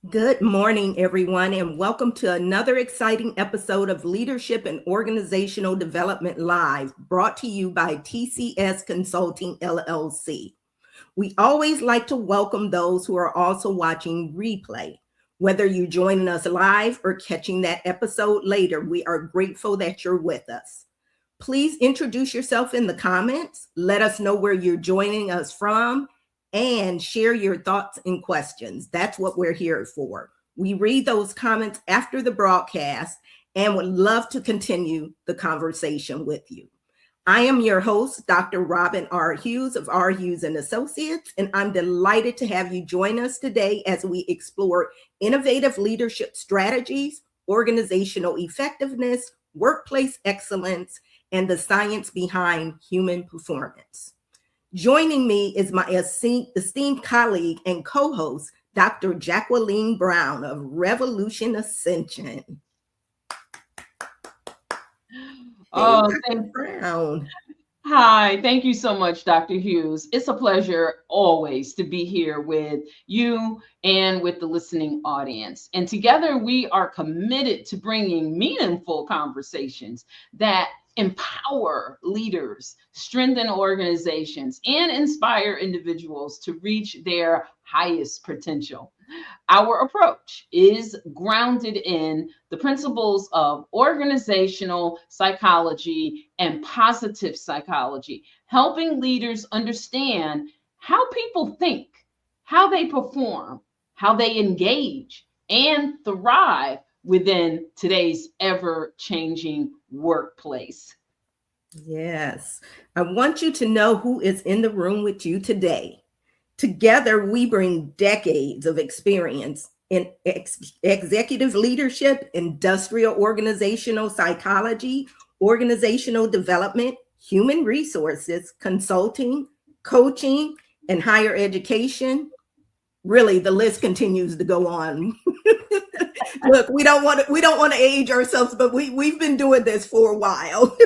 Good morning, everyone, and welcome to another exciting episode of Leadership and Organizational Development Live, brought to you by TCS Consulting LLC. We always like to welcome those who are also watching replay. Whether you're joining us live or catching that episode later, we are grateful that you're with us. Please introduce yourself in the comments, let us know where you're joining us from, and share your thoughts and questions. That's what we're here for. We read those comments after the broadcast and would love to continue the conversation with you. I am your host, Dr. Robin R. Hughes of R. Hughes and Associates, and I'm delighted to have you join us today as we explore innovative leadership strategies, organizational effectiveness, workplace excellence, and the science behind human performance. Joining me is my esteemed colleague and co-host, Dr. Jacqueline Brown of Revolution Ascension. Oh, Dr. Brown. Hi, thank you so much, Dr. Hughes. It's a pleasure always to be here with you and with the listening audience. And together we are committed to bringing meaningful conversations that empower leaders, strengthen organizations, and inspire individuals to reach their highest potential. Our approach is grounded in the principles of organizational psychology and positive psychology, helping leaders understand how people think, how they perform, how they engage, and thrive within today's ever-changing workplace. Yes, I want you to know who is in the room with you today. Together, we bring decades of experience in executive leadership, industrial organizational psychology, organizational development, human resources, consulting, coaching, and higher education. Really, the list continues to go on. Look, we don't want to age ourselves, but we've been doing this for a while.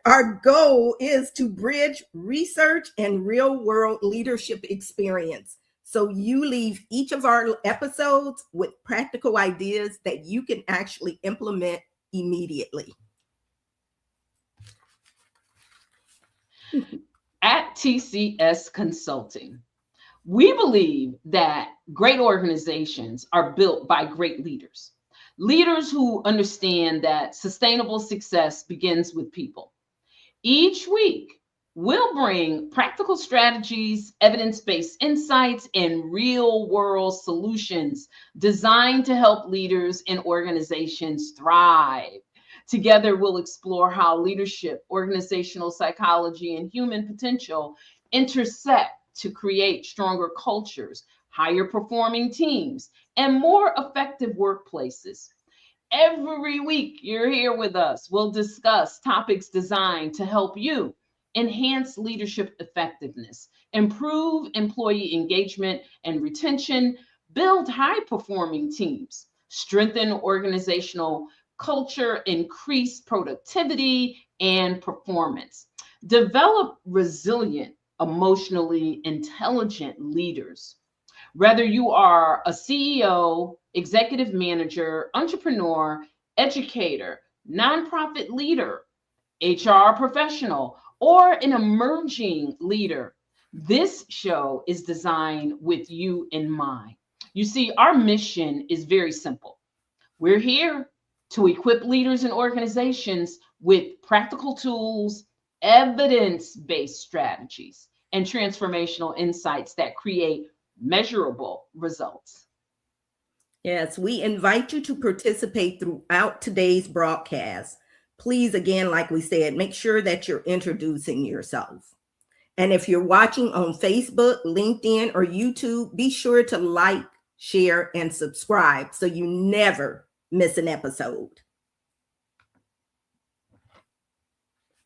Our goal is to bridge research and real world leadership experience. So you leave each of our episodes with practical ideas that you can actually implement immediately. At TCS Consulting, we believe that great organizations are built by great leaders. Leaders who understand that sustainable success begins with people. Each week, we'll bring practical strategies, evidence-based insights, and real-world solutions designed to help leaders and organizations thrive. Together, we'll explore how leadership, organizational psychology, and human potential intersect to create stronger cultures, higher performing teams, and more effective workplaces. Every week you're here with us, we'll discuss topics designed to help you enhance leadership effectiveness, improve employee engagement and retention, build high performing teams, strengthen organizational culture, increase productivity and performance, develop resilient, emotionally intelligent leaders. Whether you are a CEO, executive manager, entrepreneur, educator, nonprofit leader, HR professional, or an emerging leader, this show is designed with you in mind. You see, our mission is very simple. We're here to equip leaders and organizations with practical tools, evidence-based strategies, and transformational insights that create measurable results. Yes, we invite you to participate throughout today's broadcast. Please, again, like we said, make sure that you're introducing yourself. And if you're watching on Facebook, LinkedIn, or YouTube, be sure to like, share, and subscribe so you never miss an episode.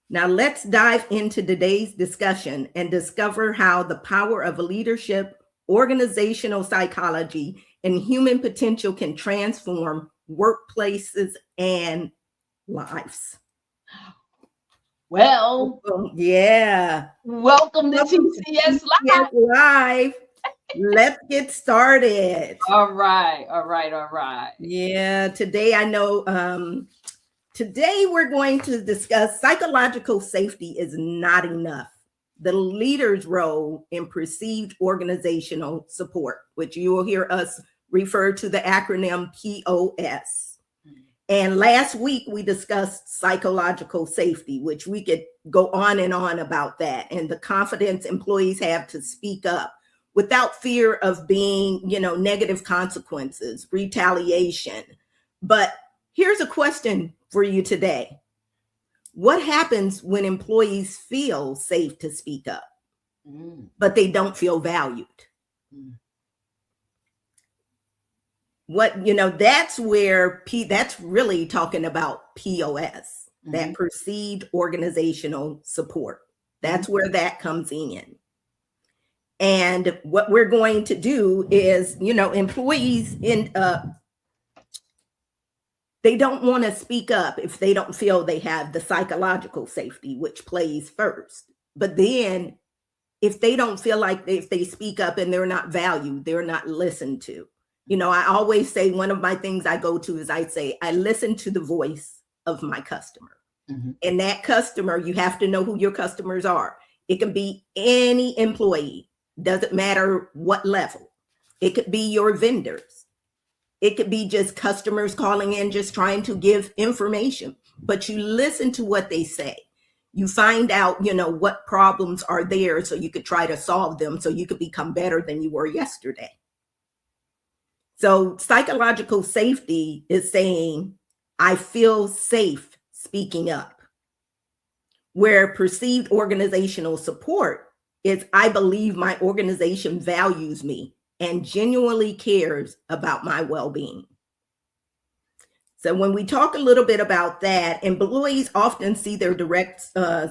Now let's dive into today's discussion and discover how the power of leadership, organizational psychology, and human potential can transform workplaces and lives. Well, yeah. Welcome to TCS Live. Live. Let's get started. All right, all right, all right. Yeah, today I know today we're going to discuss psychological safety is not enough. The leader's role in perceived organizational support, which you will hear us refer to the acronym POS. And last week we discussed psychological safety, which we could go on and on about that, and the confidence employees have to speak up without fear of being, negative consequences, retaliation. But here's a question for you today. What happens when employees feel safe to speak up, but they don't feel valued? That's where that's really talking about POS, that perceived organizational support. That's where that comes in. And what we're going to do is, employees they don't want to speak up if they don't feel they have the psychological safety, which plays first. But then if they don't feel like if they speak up and they're not valued, they're not listened to. I always say one of my things I go to is I say, I listen to the voice of my customer. And that customer, you have to know who your customers are. It can be any employee, doesn't matter what level. It could be your vendors. It could be just customers calling in, just trying to give information, but you listen to what they say. You find out, what problems are there so you could try to solve them so you could become better than you were yesterday. So psychological safety is saying, I feel safe speaking up. Where perceived organizational support is, I believe my organization values me and genuinely cares about my well-being. So when we talk a little bit about that, employees often see their direct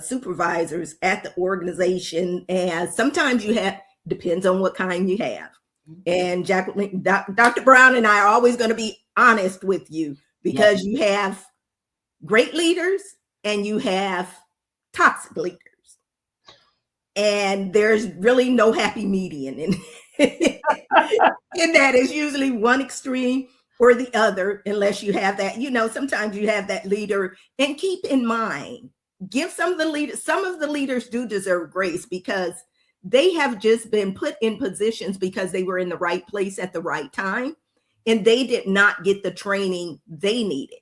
supervisors at the organization as, sometimes you have, depends on what kind you have. And Jacqueline, Dr. Brown and I are always going to be honest with you, because you have great leaders and you have toxic leaders. And there's really no happy median in that. Is usually one extreme or the other, unless you have that, sometimes you have that leader. And keep in mind, give some of the leaders do deserve grace, because they have just been put in positions because they were in the right place at the right time, and they did not get the training they needed.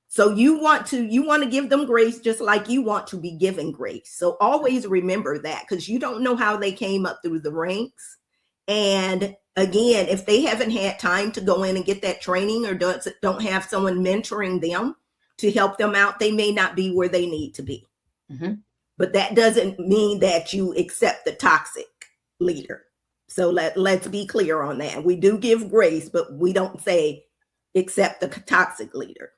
So you want to give them grace, just like you want to be given grace. So always remember that, because you don't know how they came up through the ranks. And again, if they haven't had time to go in and get that training, or don't have someone mentoring them to help them out, they may not be where they need to be. But that doesn't mean that you accept the toxic leader. So let's be clear on that. We do give grace, but we don't say accept the toxic leader.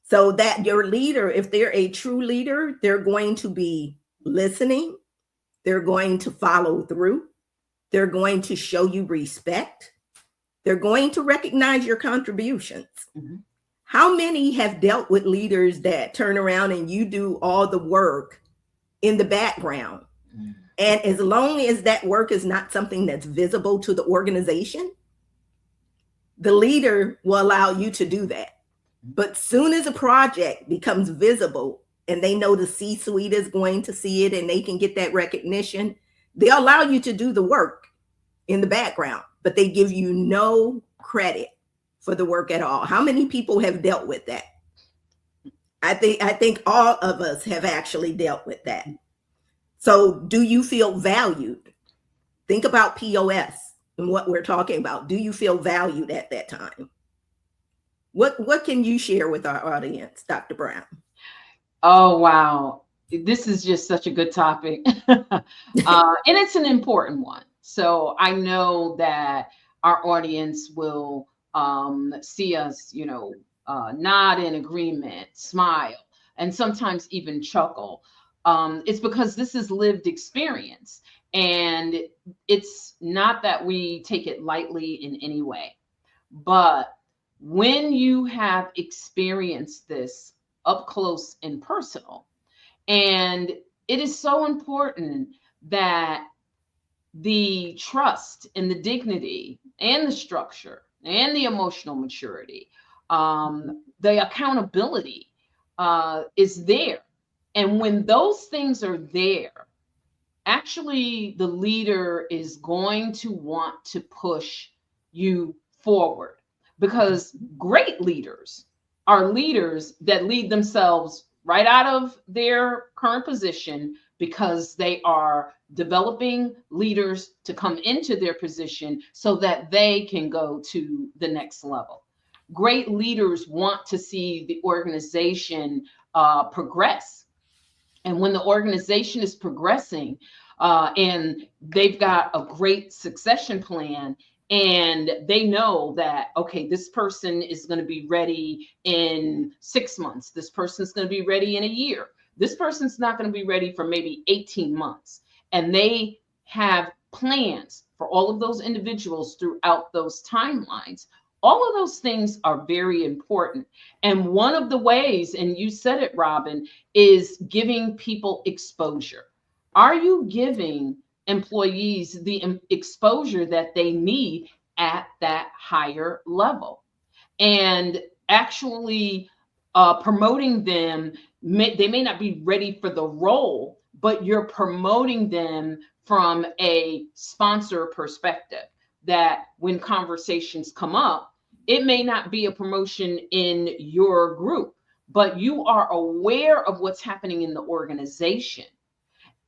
So that your leader, if they're a true leader, they're going to be listening. They're going to follow through. They're going to show you respect. They're going to recognize your contributions. How many have dealt with leaders that turn around and you do all the work in the background? And as long as that work is not something that's visible to the organization, the leader will allow you to do that. But soon as a project becomes visible and they know the C-suite is going to see it and they can get that recognition, they'll allow you to do the work in the background, but they give you no credit for the work at all. How many people have dealt with that? I think all of us have actually dealt with that. So do you feel valued? Think about POS and what we're talking about. Do you feel valued at that time? What can you share with our audience, Dr. Brown? Oh, wow. This is just such a good topic. And it's an important one. So I know that our audience will see us, nod in agreement, smile, and sometimes even chuckle. It's because this is lived experience. And it's not that we take it lightly in any way. But when you have experienced this up close and personal, and it is so important that the trust and the dignity and the structure and the emotional maturity, the accountability is there. And when those things are there, actually the leader is going to want to push you forward, because great leaders are leaders that lead themselves right out of their current position, because they are developing leaders to come into their position so that they can go to the next level. Great leaders want to see the organization progress. And when the organization is progressing, and they've got a great succession plan, and they know that, okay, this person is going to be ready in 6 months, this person's going to be ready in a year, this person's not going to be ready for maybe 18 months. And they have plans for all of those individuals throughout those timelines. All of those things are very important. And one of the ways, and you said it, Robin, is giving people exposure. Are you giving employees the exposure that they need at that higher level? And actually promoting them, they may not be ready for the role, but you're promoting them from a sponsor perspective, that when conversations come up, it may not be a promotion in your group, but you are aware of what's happening in the organization,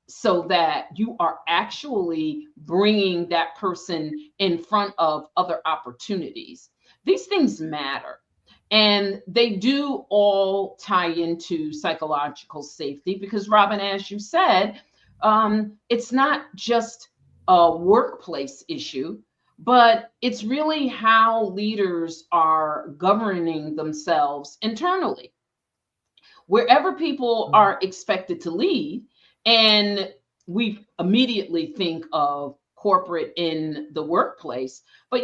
so that you are actually bringing that person in front of other opportunities. These things matter. And they do all tie into psychological safety, because, Robin, as you said, it's not just a workplace issue, but it's really how leaders are governing themselves internally. Wherever people are expected to lead, and we immediately think of corporate in the workplace, but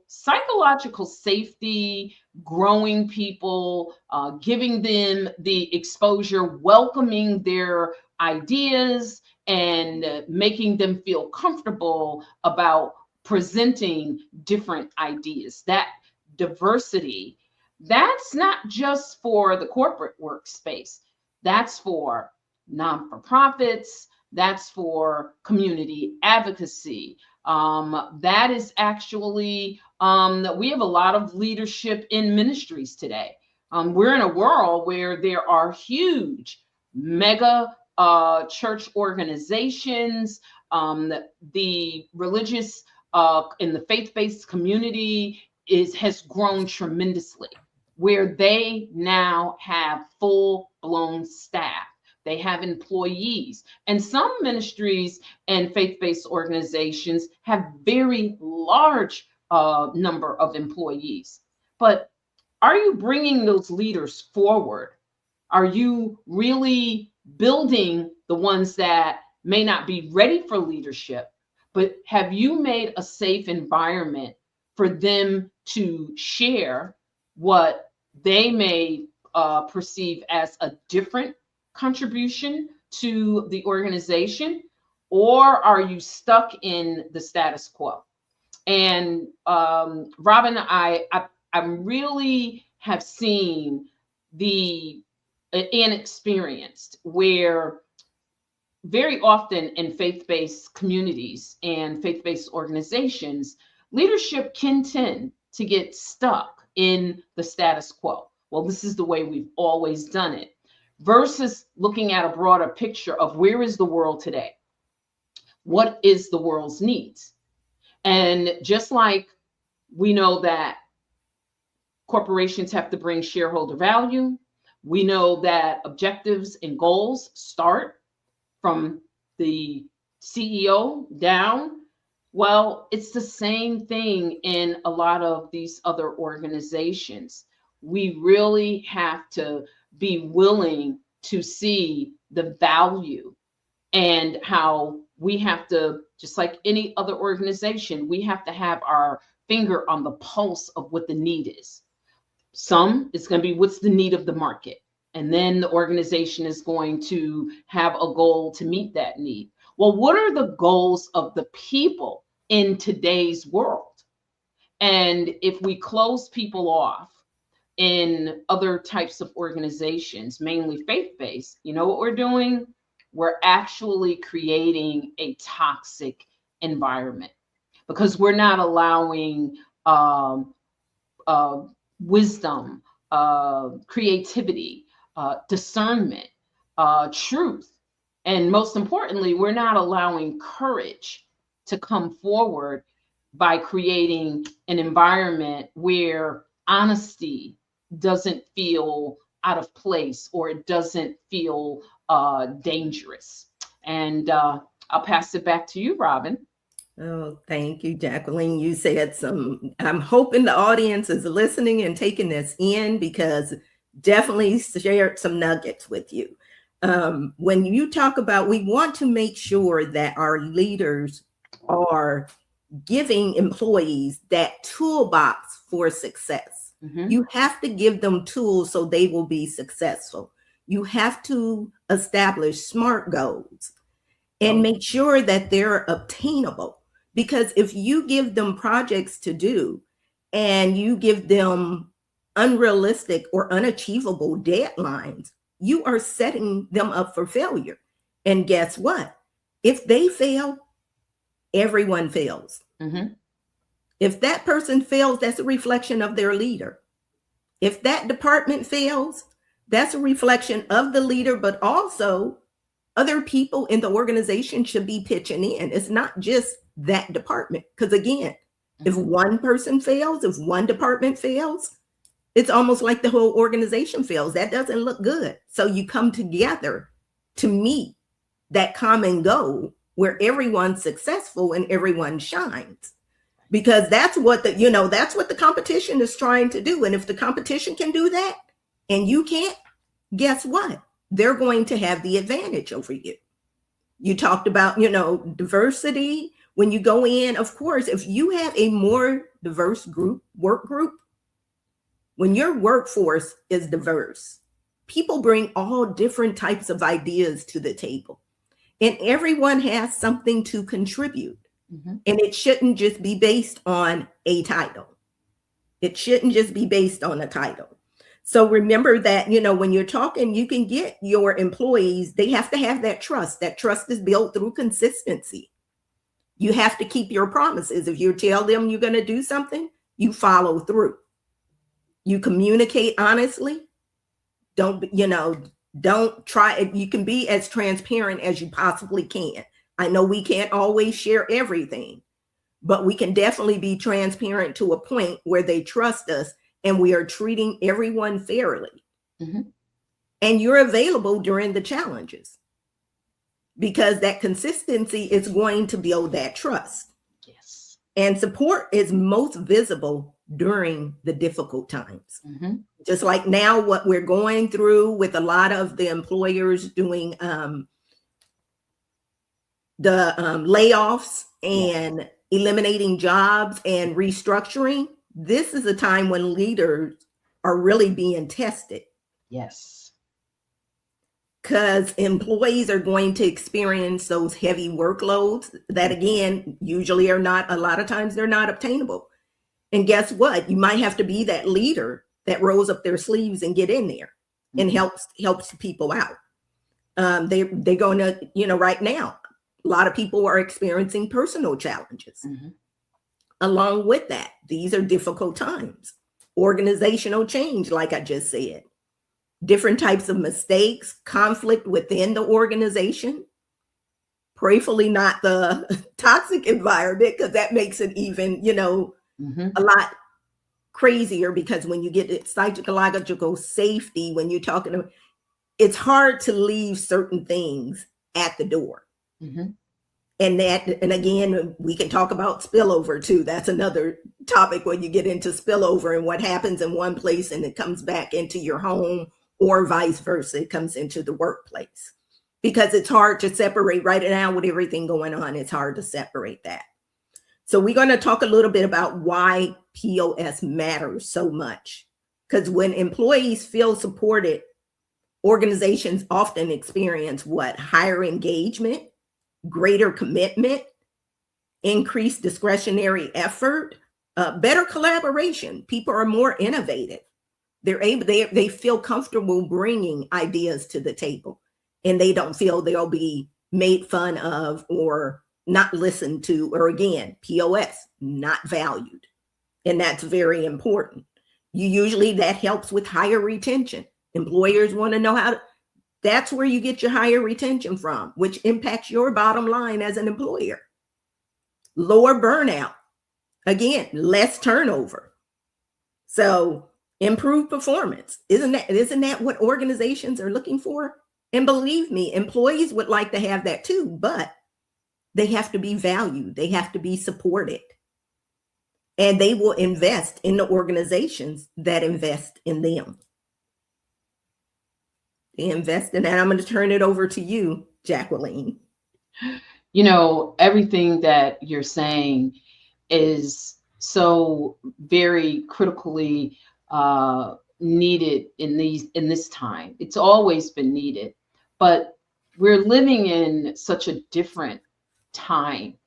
psychological safety, growing people, giving them the exposure, welcoming their ideas, and making them feel comfortable about presenting different ideas. That diversity, that's not just for the corporate workspace. That's for non-for-profits. That's for community advocacy. That is actually, we have a lot of leadership in ministries today. We're in a world where there are huge mega church organizations, the religious in the faith-based community has grown tremendously, where they now have full-blown staff. They have employees. And some ministries and faith-based organizations have very large number of employees. But are you bringing those leaders forward? Are you really building the ones that may not be ready for leadership, but have you made a safe environment for them to share what they may perceive as a different contribution to the organization? Or are you stuck in the status quo? And Robin, I really have seen and experienced where very often in faith-based communities and faith-based organizations, leadership can tend to get stuck in the status quo. Well, this is the way we've always done it, versus looking at a broader picture of where is the world today? What is the world's needs? And just like we know that corporations have to bring shareholder value, we know that objectives and goals start from the CEO down. Well, it's the same thing in a lot of these other organizations. We really have to be willing to see the value, and how we have to, just like any other organization, we have to have our finger on the pulse of what the need is. Some, it's going to be what's the need of the market. And then the organization is going to have a goal to meet that need. Well, what are the goals of the people in today's world? And if we close people off in other types of organizations, mainly faith-based, you know what we're doing? We're actually creating a toxic environment because we're not allowing uh, wisdom, creativity, discernment, truth. And most importantly, we're not allowing courage to come forward by creating an environment where honesty doesn't feel out of place or it doesn't feel dangerous. And I'll pass it back to you, Robin. Oh, thank you, Jacqueline. You said I'm hoping the audience is listening and taking this in, because definitely shared some nuggets with you. When you talk about, we want to make sure that our leaders are giving employees that toolbox for success. Mm-hmm. You have to give them tools so they will be successful. You have to establish SMART goals and make sure that they're obtainable. Because if you give them projects to do and you give them unrealistic or unachievable deadlines, you are setting them up for failure. And guess what? If they fail, everyone fails. Mm-hmm. If that person fails, that's a reflection of their leader. If that department fails, that's a reflection of the leader, but also other people in the organization should be pitching in. It's not just that department. Because again, if one person fails, if one department fails, it's almost like the whole organization fails. That doesn't look good. So you come together to meet that common goal where everyone's successful and everyone shines. Because that's what that's what the competition is trying to do. And if the competition can do that and you can't, guess what? They're going to have the advantage over you. You talked about, diversity. When you go in, of course, if you have a more diverse work group, when your workforce is diverse, people bring all different types of ideas to the table. And everyone has something to contribute. Mm-hmm. And it shouldn't just be based on a title. It shouldn't just be based on a title. So remember that, when you're talking, you can get your employees, they have to have that trust. That trust is built through consistency. You have to keep your promises. If you tell them you're going to do something, you follow through. You communicate honestly. Don't try. You can be as transparent as you possibly can. I know we can't always share everything, but we can definitely be transparent to a point where they trust us and we are treating everyone fairly. Mm-hmm. And you're available during the challenges because that consistency is going to build that trust. Yes. And support is most visible during the difficult times. Mm-hmm. Just like now, what we're going through with a lot of the employers doing the layoffs and eliminating jobs and restructuring. This is a time when leaders are really being tested. Yes. Because employees are going to experience those heavy workloads that, again, usually are not, a lot of times they're not obtainable. And guess what? You might have to be that leader that rolls up their sleeves and get in there and helps people out. They're going to, right now, a lot of people are experiencing personal challenges. Mm-hmm. Along with that, these are difficult times. Organizational change, like I just said. Different types of mistakes, conflict within the organization. Prayerfully not the toxic environment, because that makes it even, a lot crazier, because when you get to psychological safety, when you're talking, it's hard to leave certain things at the door. Mm-hmm. And again, we can talk about spillover too. That's another topic when you get into spillover and what happens in one place and it comes back into your home, or vice versa, it comes into the workplace. Because it's hard to separate right now with everything going on. It's hard to separate that. So we're going to talk a little bit about why POS matters so much. Because when employees feel supported, organizations often experience higher engagement, greater commitment, increased discretionary effort, better collaboration. People are more innovative. They feel comfortable bringing ideas to the table, and they don't feel they'll be made fun of or not listened to, or again, POS, not valued. And that's very important. That helps with higher retention. Employers want to know that's where you get your higher retention from, which impacts your bottom line as an employer. Lower burnout, again, less turnover. So improved performance. Isn't that what organizations are looking for? And believe me, employees would like to have that too, but they have to be valued. They have to be supported. And they will invest in the organizations that invest in them. They invest in that. I'm going to turn it over to you, Jacqueline. Everything that you're saying is so very critically needed in this time. It's always been needed, but we're living in such a different time.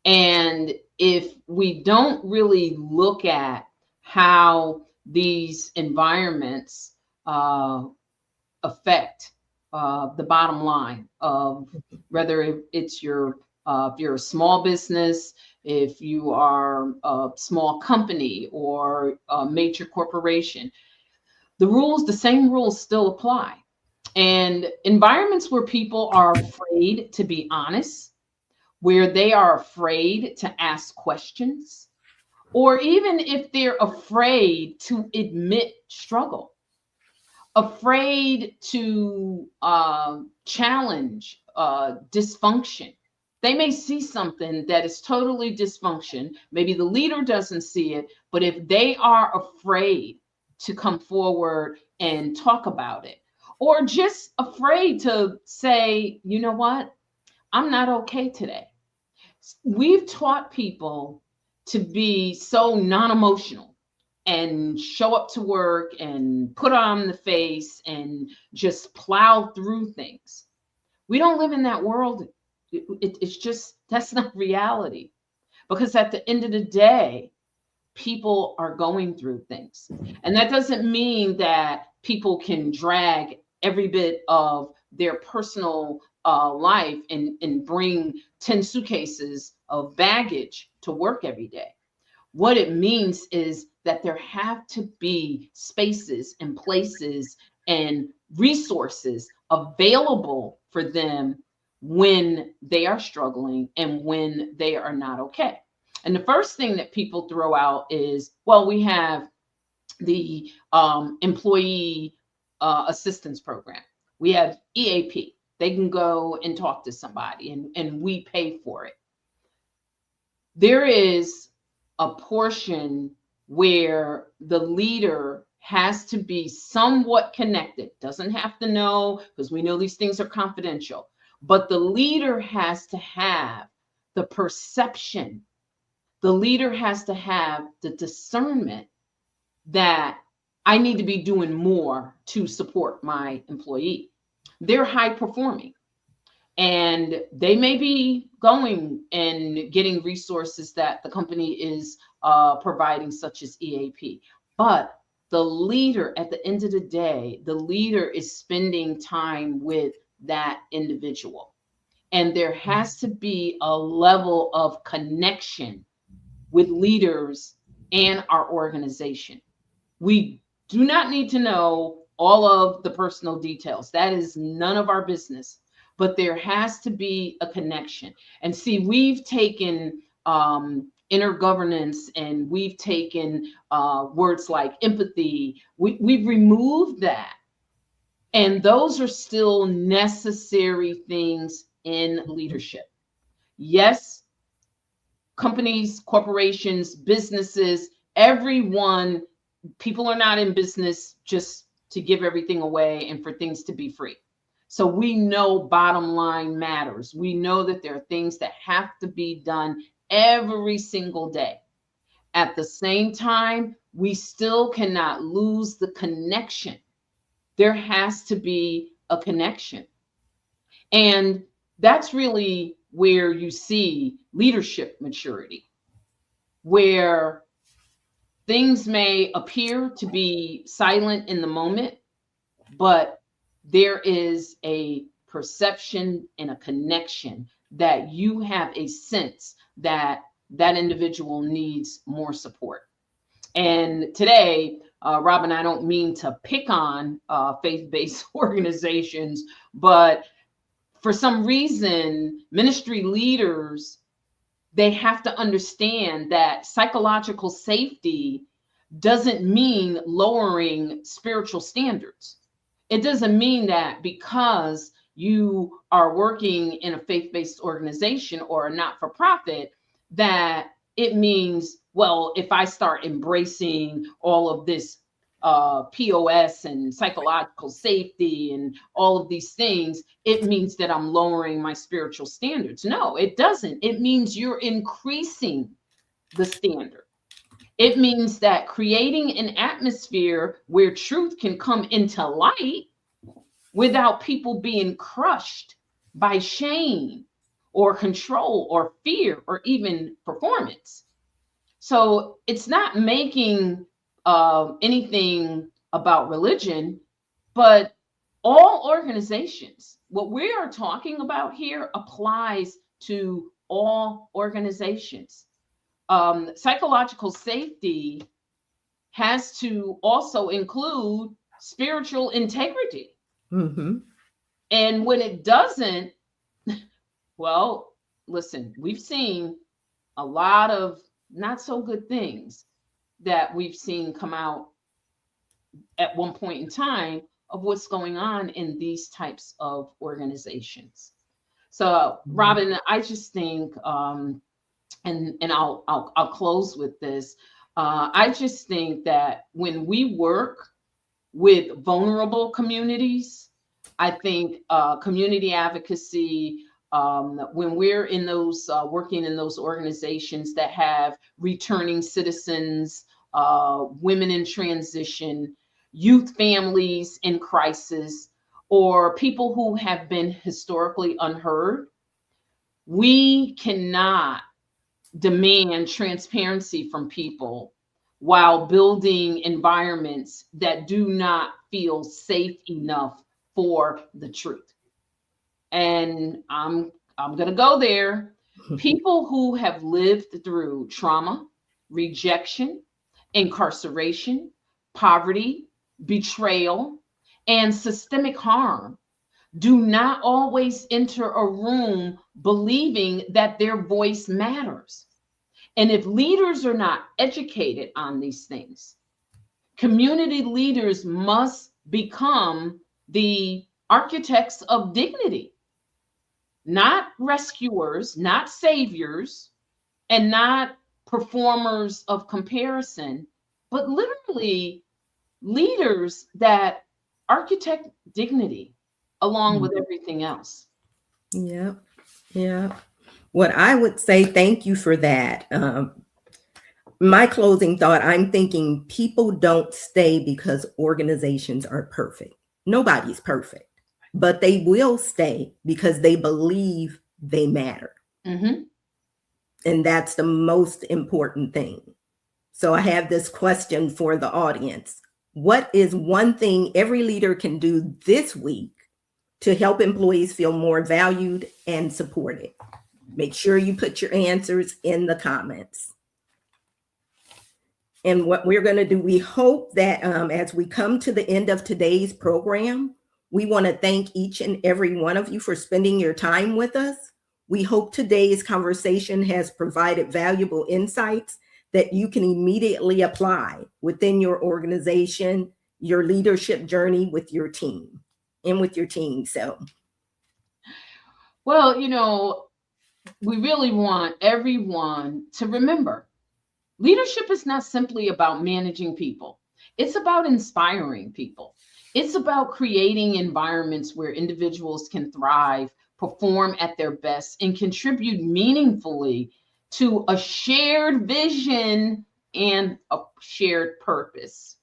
And if we don't really look at how these environments affect the bottom line of whether it's if you're a small business, if you are a small company or a major corporation, the same rules still apply. And environments where people are afraid to be honest, where they are afraid to ask questions, or even if they're afraid to admit struggle, afraid to challenge dysfunction. They may see something that is totally dysfunction. Maybe the leader doesn't see it, but if they are afraid to come forward and talk about it, or just afraid to say, you know what, I'm not okay today. We've taught people to be so non-emotional and show up to work and put on the face and just plow through things. We don't live in that world. It's just, that's not reality. Because at the end of the day, people are going through things. And that doesn't mean that people can drag every bit of their personal life and bring 10 suitcases of baggage to work every day. What it means is that there have to be spaces and places and resources available for them when they are struggling and when they are not okay. And the first thing that people throw out is, well, we have the employee assistance program. We have EAP. They can go and talk to somebody and we pay for it. There is a portion where the leader has to be somewhat connected. Doesn't have to know, because we know these things are confidential, but the leader has to have the perception. The leader has to have the discernment that I need to be doing more to support my employee. They're high performing, and they may be going and getting resources that the company is providing, such as EAP. But the leader, at the end of the day, the leader is spending time with that individual. And there has to be a level of connection with leaders and our organization. We do not need to know all of the personal details. That is none of our business. But there has to be a connection. And see, we've taken inner governance, and we've taken words like empathy. We've removed that. And those are still necessary things in leadership. Yes, companies, corporations, businesses, everyone, people are not in business just to give everything away and for things to be free. So we know bottom line matters. We know that there are things that have to be done every single day. At the same time, we still cannot lose the connection. There has to be a connection. And that's really where you see leadership maturity, where things may appear to be silent in the moment, but there is a perception and a connection that you have a sense that that individual needs more support. And today, Robin, I don't mean to pick on faith-based organizations, but for some reason, ministry leaders, they have to understand that psychological safety doesn't mean lowering spiritual standards. It doesn't mean that because you are working in a faith-based organization or a not-for-profit, that it means, well, if I start embracing all of this POS and psychological safety and all of these things, it means that I'm lowering my spiritual standards. No, it doesn't. It means you're increasing the standard. It means that creating an atmosphere where truth can come into light without people being crushed by shame or control or fear or even performance. So it's not making anything about religion, but all organizations. What we are talking about here applies to all organizations. Psychological safety has to also include spiritual integrity. Mm-hmm. And when it doesn't, well, listen, we've seen a lot of not so good things that we've seen come out at one point in time of what's going on in these types of organizations. So, Robin, I just think, and I'll close with this. I just think that when we work with vulnerable communities, I think community advocacy, when we're in those working in those organizations that have returning citizens, women in transition, youth families in crisis, or people who have been historically unheard, we cannot demand transparency from people while building environments that do not feel safe enough for the truth. And I'm going to go there. People who have lived through trauma, rejection, incarceration, poverty, betrayal, and systemic harm do not always enter a room believing that their voice matters. And if leaders are not educated on these things, community leaders must become the architects of dignity, not rescuers, not saviors, and not performers of comparison, but literally leaders that architect dignity along with everything else. Yeah. Yeah. What I would say, thank you for that. My closing thought, I'm thinking people don't stay because organizations are perfect. Nobody's perfect, but they will stay because they believe they matter. Mm-hmm. And that's the most important thing. So I have this question for the audience. What is one thing every leader can do this week to help employees feel more valued and supported? Make sure you put your answers in the comments. And what we're going to do, we hope that as we come to the end of today's program, we want to thank each and every one of you for spending your time with us. We hope today's conversation has provided valuable insights that you can immediately apply within your organization, your leadership journey with your team and with your team. So, well, you know, we really want everyone to remember leadership is not simply about managing people. It's about inspiring people. It's about creating environments where individuals can thrive, perform at their best, and contribute meaningfully to a shared vision and a shared purpose.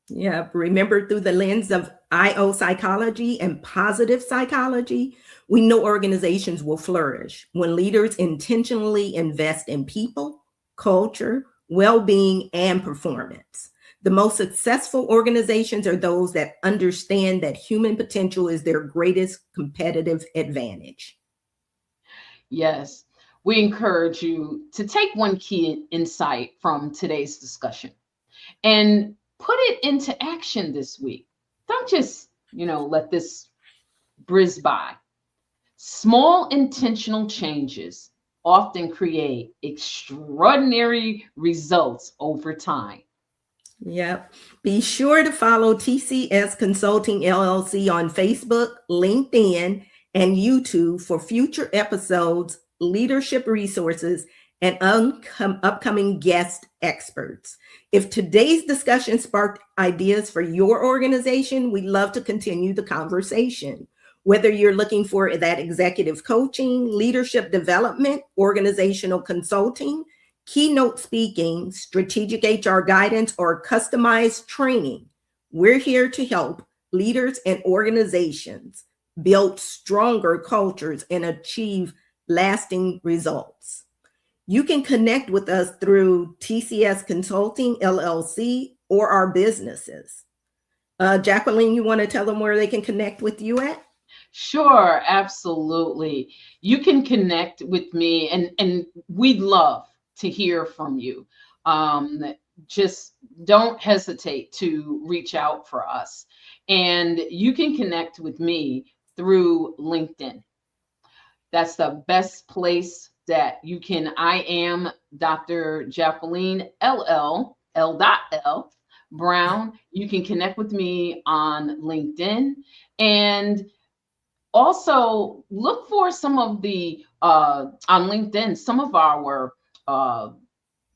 Yeah, remember through the lens of IO psychology and positive psychology, we know organizations will flourish when leaders intentionally invest in people, culture, well being, and performance. The most successful organizations are those that understand that human potential is their greatest competitive advantage. Yes, we encourage you to take one key insight from today's discussion and put it into action this week. Don't just, let this breeze by. Small intentional changes often create extraordinary results over time. Yep. Be sure to follow TCS Consulting LLC on Facebook, LinkedIn, and YouTube for future episodes, leadership resources, and upcoming guest experts. If today's discussion sparked ideas for your organization, we'd love to continue the conversation. Whether you're looking for that executive coaching, leadership development, organizational consulting, keynote speaking, strategic HR guidance, or customized training, we're here to help leaders and organizations build stronger cultures and achieve lasting results. You can connect with us through TCS Consulting LLC or our businesses. Jacqueline, you want to tell them where they can connect with you at? Sure, absolutely. You can connect with me, and we'd love to hear from you. Just don't hesitate to reach out for us. And you can connect with me through LinkedIn. That's the best place that you can. I am Dr. Jacqueline L. Brown. You can connect with me on LinkedIn. And also look for some of the on LinkedIn, some of our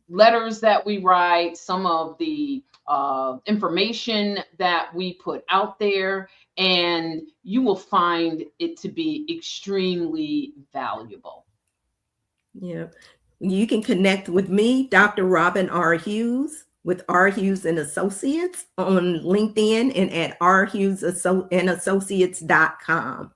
letters that we write, some of the information that we put out there, and you will find it to be extremely valuable. Yeah. You can connect with me, Dr. Robin R. Hughes, with R. Hughes and Associates on LinkedIn and at rhughesassociates.com.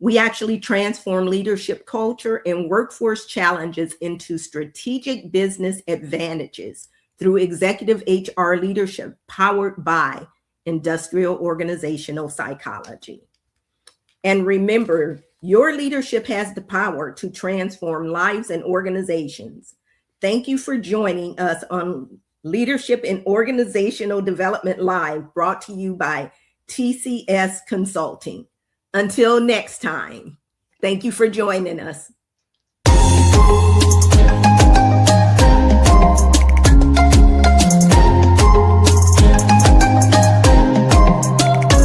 We actually transform leadership culture and workforce challenges into strategic business advantages through executive HR leadership powered by industrial organizational psychology. And remember, your leadership has the power to transform lives and organizations. Thank you for joining us on Leadership and Organizational Development Live, brought to you by TCS Consulting. Until next time, thank you for joining us.